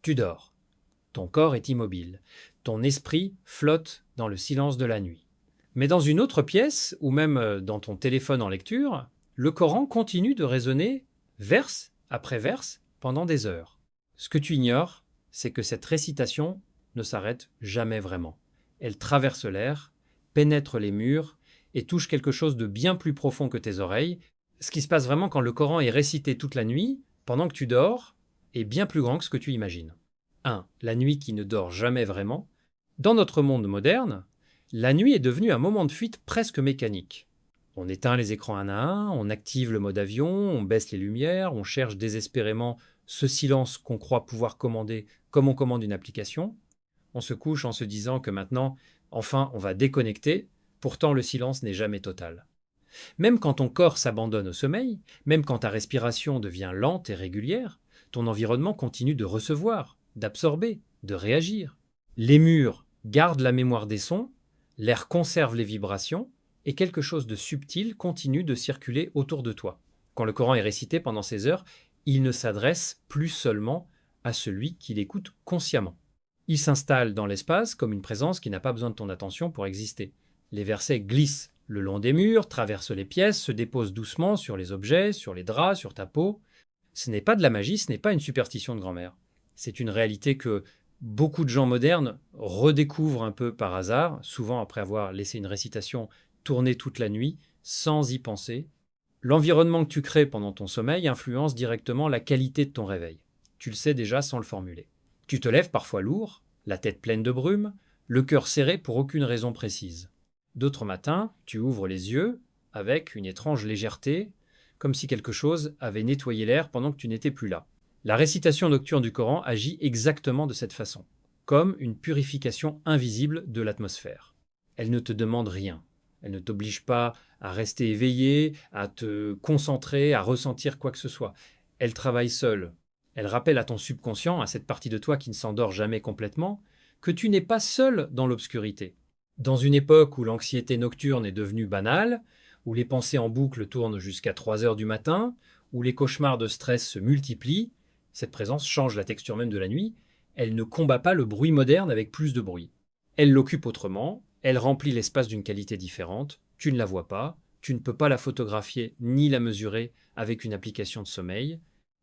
Tu dors. Ton corps est immobile. Ton esprit flotte dans le silence de la nuit. Mais dans une autre pièce, ou même dans ton téléphone en lecture, le Coran continue de résonner verse après verse pendant des heures. Ce que tu ignores, c'est que cette récitation ne s'arrête jamais vraiment. Elle traverse l'air, pénètre les murs et touche quelque chose de bien plus profond que tes oreilles. Ce qui se passe vraiment quand le Coran est récité toute la nuit, pendant que tu dors, est bien plus grand que ce que tu imagines. 1. La nuit qui ne dort jamais vraiment. Dans notre monde moderne, la nuit est devenue un moment de fuite presque mécanique. On éteint les écrans un à un, on active le mode avion, on baisse les lumières, on cherche désespérément ce silence qu'on croit pouvoir commander comme on commande une application. On se couche en se disant que maintenant, enfin, on va déconnecter, pourtant le silence n'est jamais total. Même quand ton corps s'abandonne au sommeil, même quand ta respiration devient lente et régulière, ton environnement continue de recevoir, d'absorber, de réagir. Les murs gardent la mémoire des sons, l'air conserve les vibrations, et quelque chose de subtil continue de circuler autour de toi. Quand le Coran est récité pendant ces heures, il ne s'adresse plus seulement à celui qui l'écoute consciemment. Il s'installe dans l'espace comme une présence qui n'a pas besoin de ton attention pour exister. Les versets glissent le long des murs, traversent les pièces, se déposent doucement sur les objets, sur les draps, sur ta peau. Ce n'est pas de la magie, ce n'est pas une superstition de grand-mère. C'est une réalité que beaucoup de gens modernes redécouvrent un peu par hasard, souvent après avoir laissé une récitation tourner toute la nuit, sans y penser. L'environnement que tu crées pendant ton sommeil influence directement la qualité de ton réveil. Tu le sais déjà sans le formuler. Tu te lèves parfois lourd, la tête pleine de brume, le cœur serré pour aucune raison précise. D'autres matins, tu ouvres les yeux avec une étrange légèreté, comme si quelque chose avait nettoyé l'air pendant que tu n'étais plus là. La récitation nocturne du Coran agit exactement de cette façon, comme une purification invisible de l'atmosphère. Elle ne te demande rien. Elle ne t'oblige pas à rester éveillé, à te concentrer, à ressentir quoi que ce soit. Elle travaille seule. Elle rappelle à ton subconscient, à cette partie de toi qui ne s'endort jamais complètement, que tu n'es pas seul dans l'obscurité. Dans une époque où l'anxiété nocturne est devenue banale, où les pensées en boucle tournent jusqu'à 3 heures du matin, où les cauchemars de stress se multiplient, cette présence change la texture même de la nuit. Elle ne combat pas le bruit moderne avec plus de bruit. Elle l'occupe autrement, elle remplit l'espace d'une qualité différente, tu ne la vois pas, tu ne peux pas la photographier ni la mesurer avec une application de sommeil.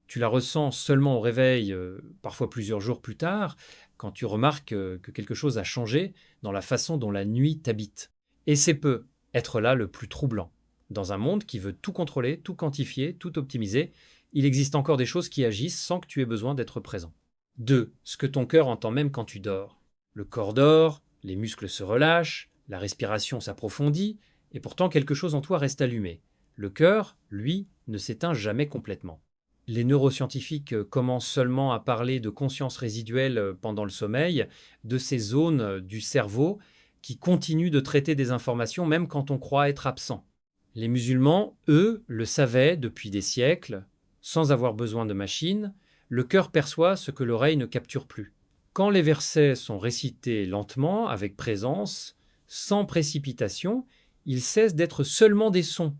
Tu la ressens seulement au réveil, parfois plusieurs jours plus tard, quand tu remarques que quelque chose a changé dans la façon dont la nuit t'habite. Et c'est peu être là le plus troublant. Dans un monde qui veut tout contrôler, tout quantifier, tout optimiser, il existe encore des choses qui agissent sans que tu aies besoin d'être présent. 2. Ce que ton cœur entend même quand tu dors. Le corps dort, les muscles se relâchent, la respiration s'approfondit, et pourtant quelque chose en toi reste allumé. Le cœur, lui, ne s'éteint jamais complètement. Les neuroscientifiques commencent seulement à parler de conscience résiduelle pendant le sommeil, de ces zones du cerveau qui continuent de traiter des informations même quand on croit être absent. Les musulmans, eux, le savaient depuis des siècles, sans avoir besoin de machines, le cœur perçoit ce que l'oreille ne capture plus. Quand les versets sont récités lentement, avec présence, sans précipitation, ils cessent d'être seulement des sons.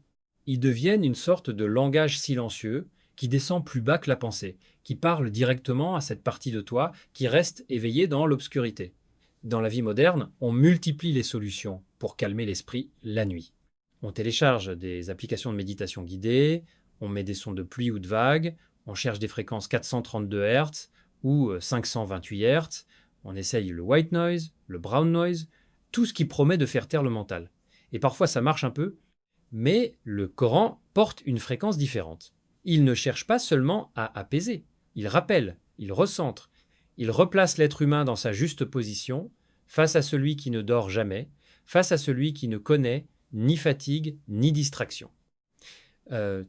Ils deviennent une sorte de langage silencieux qui descend plus bas que la pensée, qui parle directement à cette partie de toi qui reste éveillée dans l'obscurité. Dans la vie moderne, on multiplie les solutions pour calmer l'esprit la nuit. On télécharge des applications de méditation guidée, on met des sons de pluie ou de vagues, on cherche des fréquences 432 Hz ou 528 Hz, on essaye le white noise, le brown noise, tout ce qui promet de faire taire le mental. Et parfois ça marche un peu, mais le Coran porte une fréquence différente. Il ne cherche pas seulement à apaiser, il rappelle, il recentre, il replace l'être humain dans sa juste position, face à celui qui ne dort jamais, face à celui qui ne connaît ni fatigue ni distraction.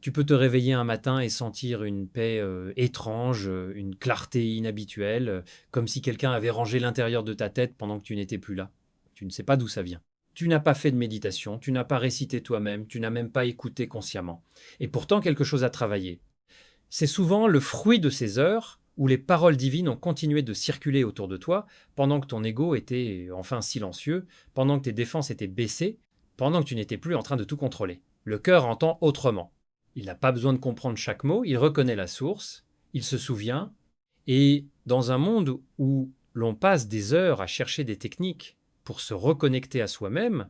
Tu peux te réveiller un matin et sentir une paix étrange, une clarté inhabituelle, comme si quelqu'un avait rangé l'intérieur de ta tête pendant que tu n'étais plus là. Tu ne sais pas d'où ça vient. Tu n'as pas fait de méditation, tu n'as pas récité toi-même, tu n'as même pas écouté consciemment. Et pourtant quelque chose a travaillé. C'est souvent le fruit de ces heures où les paroles divines ont continué de circuler autour de toi pendant que ton ego était enfin silencieux, pendant que tes défenses étaient baissées, pendant que tu n'étais plus en train de tout contrôler. Le cœur entend autrement. Il n'a pas besoin de comprendre chaque mot, il reconnaît la source, il se souvient, et Dans un monde où l'on passe des heures à chercher des techniques pour se reconnecter à soi-même,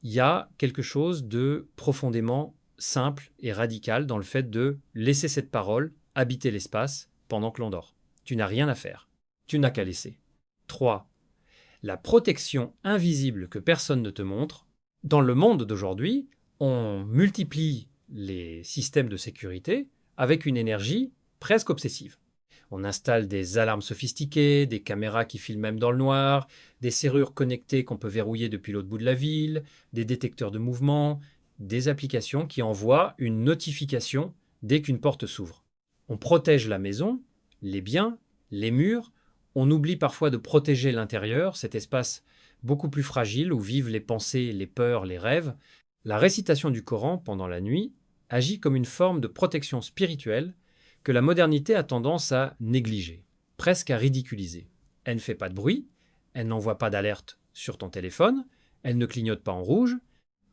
il y a quelque chose de profondément simple et radical dans le fait de laisser cette parole habiter l'espace pendant que l'on dort. Tu n'as rien à faire. Tu n'as qu'à laisser. 3. La protection invisible que personne ne te montre. Dans le monde d'aujourd'hui, on multiplie les systèmes de sécurité avec une énergie presque obsessive. On installe des alarmes sophistiquées, des caméras qui filment même dans le noir, des serrures connectées qu'on peut verrouiller depuis l'autre bout de la ville, des détecteurs de mouvement, des applications qui envoient une notification dès qu'une porte s'ouvre. On protège la maison, les biens, les murs. On oublie parfois de protéger l'intérieur, cet espace beaucoup plus fragile où vivent les pensées, les peurs, les rêves. La récitation du Coran pendant la nuit agit comme une forme de protection spirituelle que la modernité a tendance à négliger, presque à ridiculiser. Elle ne fait pas de bruit, elle n'envoie pas d'alerte sur ton téléphone, elle ne clignote pas en rouge.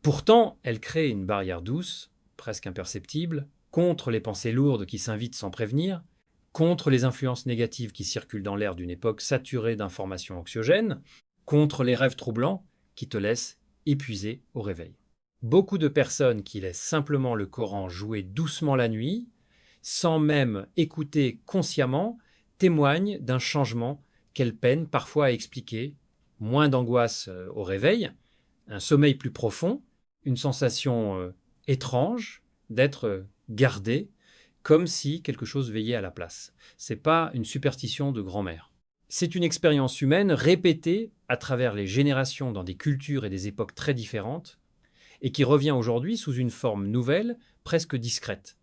Pourtant, elle crée une barrière douce, presque imperceptible, contre les pensées lourdes qui s'invitent sans prévenir, contre les influences négatives qui circulent dans l'air d'une époque saturée d'informations anxiogènes, contre les rêves troublants qui te laissent épuisé au réveil. Beaucoup de personnes qui laissent simplement le Coran jouer doucement la nuit, sans même écouter consciemment, témoignent d'un changement qu'elles peinent parfois à expliquer. Moins d'angoisse au réveil, un sommeil plus profond, une sensation étrange d'être gardé, comme si quelque chose veillait à la place. C'est pas une superstition de grand-mère. C'est une expérience humaine répétée à travers les générations dans des cultures et des époques très différentes, et qui revient aujourd'hui sous une forme nouvelle, presque discrète.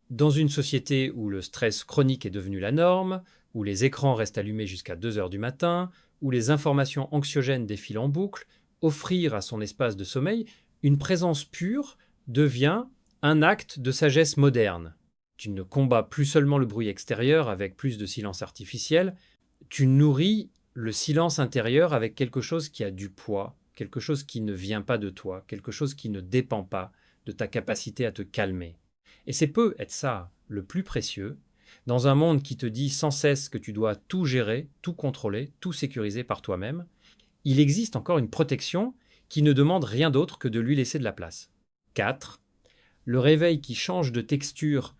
Dans une société où le stress chronique est devenu la norme, où les écrans restent allumés jusqu'à 2 heures du matin, où les informations anxiogènes défilent en boucle, offrir à son espace de sommeil une présence pure devient un acte de sagesse moderne. Tu ne combats plus seulement le bruit extérieur avec plus de silence artificiel, tu nourris le silence intérieur avec quelque chose qui a du poids, quelque chose qui ne vient pas de toi, quelque chose qui ne dépend pas de ta capacité à te calmer. Et c'est peut être ça le plus précieux, dans un monde qui te dit sans cesse que tu dois tout gérer, tout contrôler, tout sécuriser par toi-même. Il existe encore une protection qui ne demande rien d'autre que de lui laisser de la place. 4. Le réveil qui change de texture.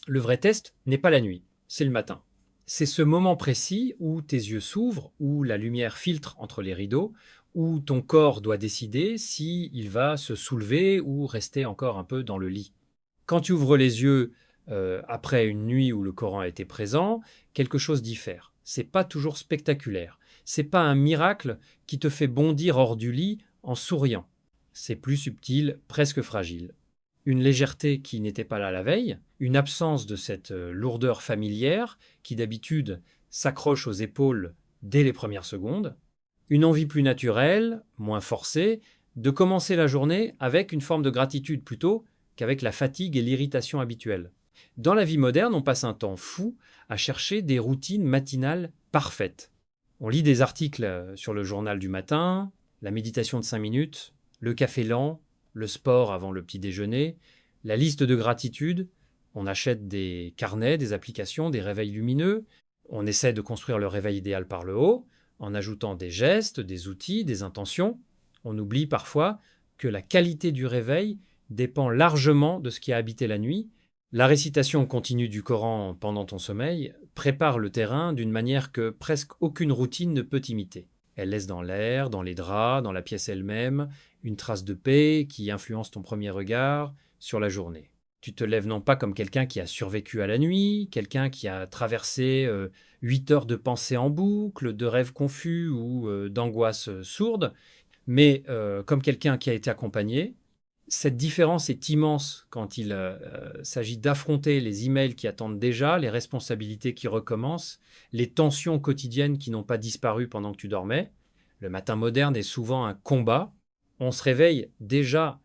Le vrai test n'est pas la nuit, c'est le matin. C'est ce moment précis où tes yeux s'ouvrent, où la lumière filtre entre les rideaux, où ton corps doit décider s'il va se soulever ou rester encore un peu dans le lit. Quand tu ouvres les yeux après une nuit où le Coran a été présent, quelque chose diffère. C'est pas toujours spectaculaire. C'est pas un miracle qui te fait bondir hors du lit en souriant. C'est plus subtil, presque fragile. Une légèreté qui n'était pas là la veille, une absence de cette lourdeur familière qui d'habitude s'accroche aux épaules dès les premières secondes, une envie plus naturelle, moins forcée, de commencer la journée avec une forme de gratitude plutôt qu'avec la fatigue et l'irritation habituelle. Dans la vie moderne, on passe un temps fou à chercher des routines matinales parfaites. On lit des articles sur le journal du matin, la méditation de 5 minutes, le café lent, le sport avant le petit déjeuner, la liste de gratitude, on achète des carnets, des applications, des réveils lumineux, on essaie de construire le réveil idéal par le haut, en ajoutant des gestes, des outils, des intentions. On oublie parfois que la qualité du réveil dépend largement de ce qui a habité la nuit. La récitation continue du Coran pendant ton sommeil prépare le terrain d'une manière que presque aucune routine ne peut imiter. Elle laisse dans l'air, dans les draps, dans la pièce elle-même, une trace de paix qui influence ton premier regard sur la journée. Tu te lèves non pas comme quelqu'un qui a survécu à la nuit, quelqu'un qui a traversé 8 heures de pensée en boucle, de rêves confus ou d'angoisses sourdes, mais comme quelqu'un qui a été accompagné. Cette différence est immense quand il s'agit d'affronter les emails qui attendent déjà, les responsabilités qui recommencent, les tensions quotidiennes qui n'ont pas disparu pendant que tu dormais. Le matin moderne est souvent un combat. On se réveille déjà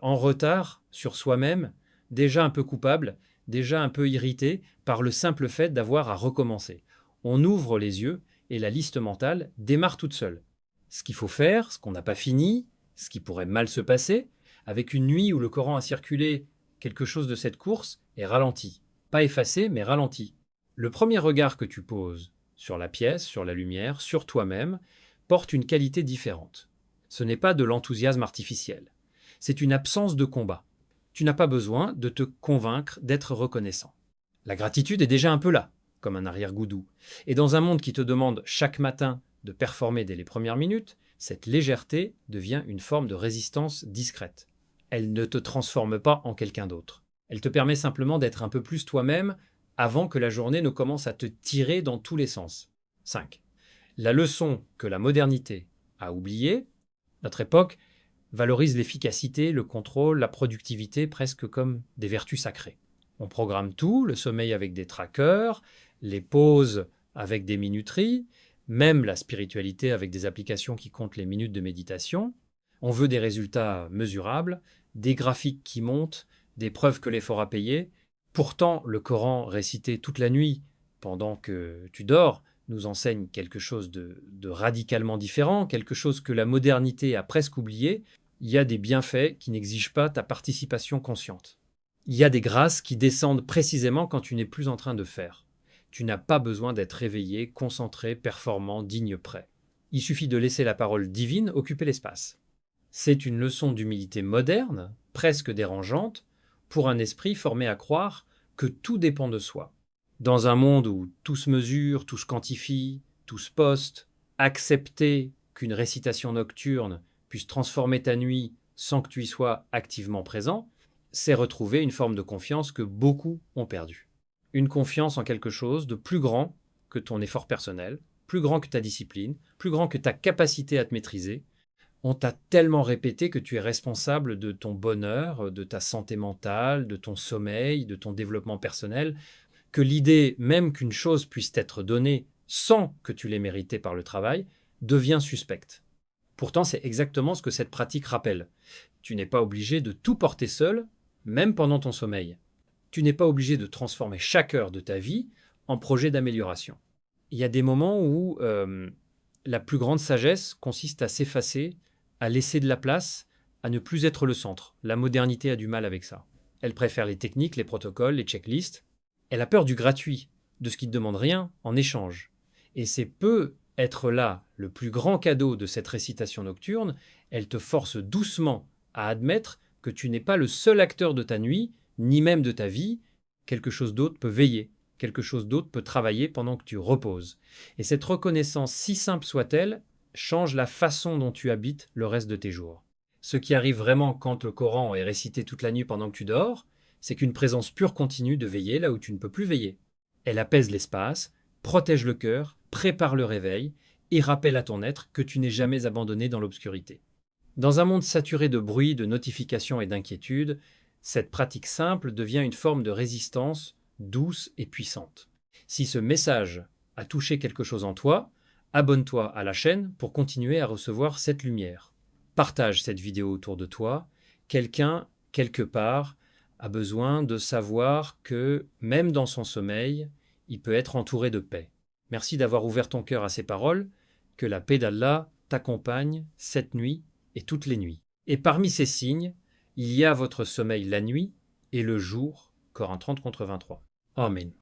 en retard sur soi-même, déjà un peu coupable, déjà un peu irrité par le simple fait d'avoir à recommencer. On ouvre les yeux et la liste mentale démarre toute seule. Ce qu'il faut faire, ce qu'on n'a pas fini, ce qui pourrait mal se passer, avec une nuit où le Coran a circulé, quelque chose de cette course est ralenti. Pas effacé, mais ralenti. Le premier regard que tu poses sur la pièce, sur la lumière, sur toi-même, porte une qualité différente. Ce n'est pas de l'enthousiasme artificiel. C'est une absence de combat. Tu n'as pas besoin de te convaincre d'être reconnaissant. La gratitude est déjà un peu là, comme un arrière-goût doux. Et dans un monde qui te demande chaque matin de performer dès les premières minutes, cette légèreté devient une forme de résistance discrète. Elle ne te transforme pas en quelqu'un d'autre. Elle te permet simplement d'être un peu plus toi-même avant que la journée ne commence à te tirer dans tous les sens. 5. La leçon que la modernité a oubliée, notre époque valorise l'efficacité, le contrôle, la productivité presque comme des vertus sacrées. On programme tout, le sommeil avec des trackers, les pauses avec des minuteries, même la spiritualité avec des applications qui comptent les minutes de méditation. On veut des résultats mesurables, des graphiques qui montent, des preuves que l'effort a payé. Pourtant, le Coran récité toute la nuit pendant que tu dors nous enseigne quelque chose de radicalement différent, quelque chose que la modernité a presque oublié. Il y a des bienfaits qui n'exigent pas ta participation consciente. Il y a des grâces qui descendent précisément quand tu n'es plus en train de faire. Tu n'as pas besoin d'être réveillé, concentré, performant, digne prêt. Il suffit de laisser la parole divine occuper l'espace. C'est une leçon d'humilité moderne, presque dérangeante, pour un esprit formé à croire que tout dépend de soi. Dans un monde où tout se mesure, tout se quantifie, tout se poste, accepter qu'une récitation nocturne puisse transformer ta nuit sans que tu y sois activement présent, c'est retrouver une forme de confiance que beaucoup ont perdue. Une confiance en quelque chose de plus grand que ton effort personnel, plus grand que ta discipline, plus grand que ta capacité à te maîtriser. On t'a tellement répété que tu es responsable de ton bonheur, de ta santé mentale, de ton sommeil, de ton développement personnel, que l'idée même qu'une chose puisse t'être donnée sans que tu l'aies méritée par le travail devient suspecte. Pourtant, c'est exactement ce que cette pratique rappelle. Tu n'es pas obligé de tout porter seul, même pendant ton sommeil. Tu n'es pas obligé de transformer chaque heure de ta vie en projet d'amélioration. Il y a des moments où la plus grande sagesse consiste à s'effacer, à laisser de la place, à ne plus être le centre. La modernité a du mal avec ça. Elle préfère les techniques, les protocoles, les checklists. Elle a peur du gratuit, de ce qui ne demande rien en échange. Et c'est peu être là le plus grand cadeau de cette récitation nocturne. Elle te force doucement à admettre que tu n'es pas le seul acteur de ta nuit, ni même de ta vie. Quelque chose d'autre peut veiller, quelque chose d'autre peut travailler pendant que tu reposes. Et cette reconnaissance, si simple soit-elle, change la façon dont tu habites le reste de tes jours. Ce qui arrive vraiment quand le Coran est récité toute la nuit pendant que tu dors, c'est qu'une présence pure continue de veiller là où tu ne peux plus veiller. Elle apaise l'espace, protège le cœur, prépare le réveil et rappelle à ton être que tu n'es jamais abandonné dans l'obscurité. Dans un monde saturé de bruit, de notifications et d'inquiétudes, cette pratique simple devient une forme de résistance douce et puissante. Si ce message a touché quelque chose en toi, abonne-toi à la chaîne pour continuer à recevoir cette lumière. Partage cette vidéo autour de toi. Quelqu'un, quelque part, a besoin de savoir que, même dans son sommeil, il peut être entouré de paix. Merci d'avoir ouvert ton cœur à ces paroles. Que la paix d'Allah t'accompagne cette nuit et toutes les nuits. Et parmi ces signes, il y a votre sommeil la nuit et le jour, Coran 30 contre 23. Amen.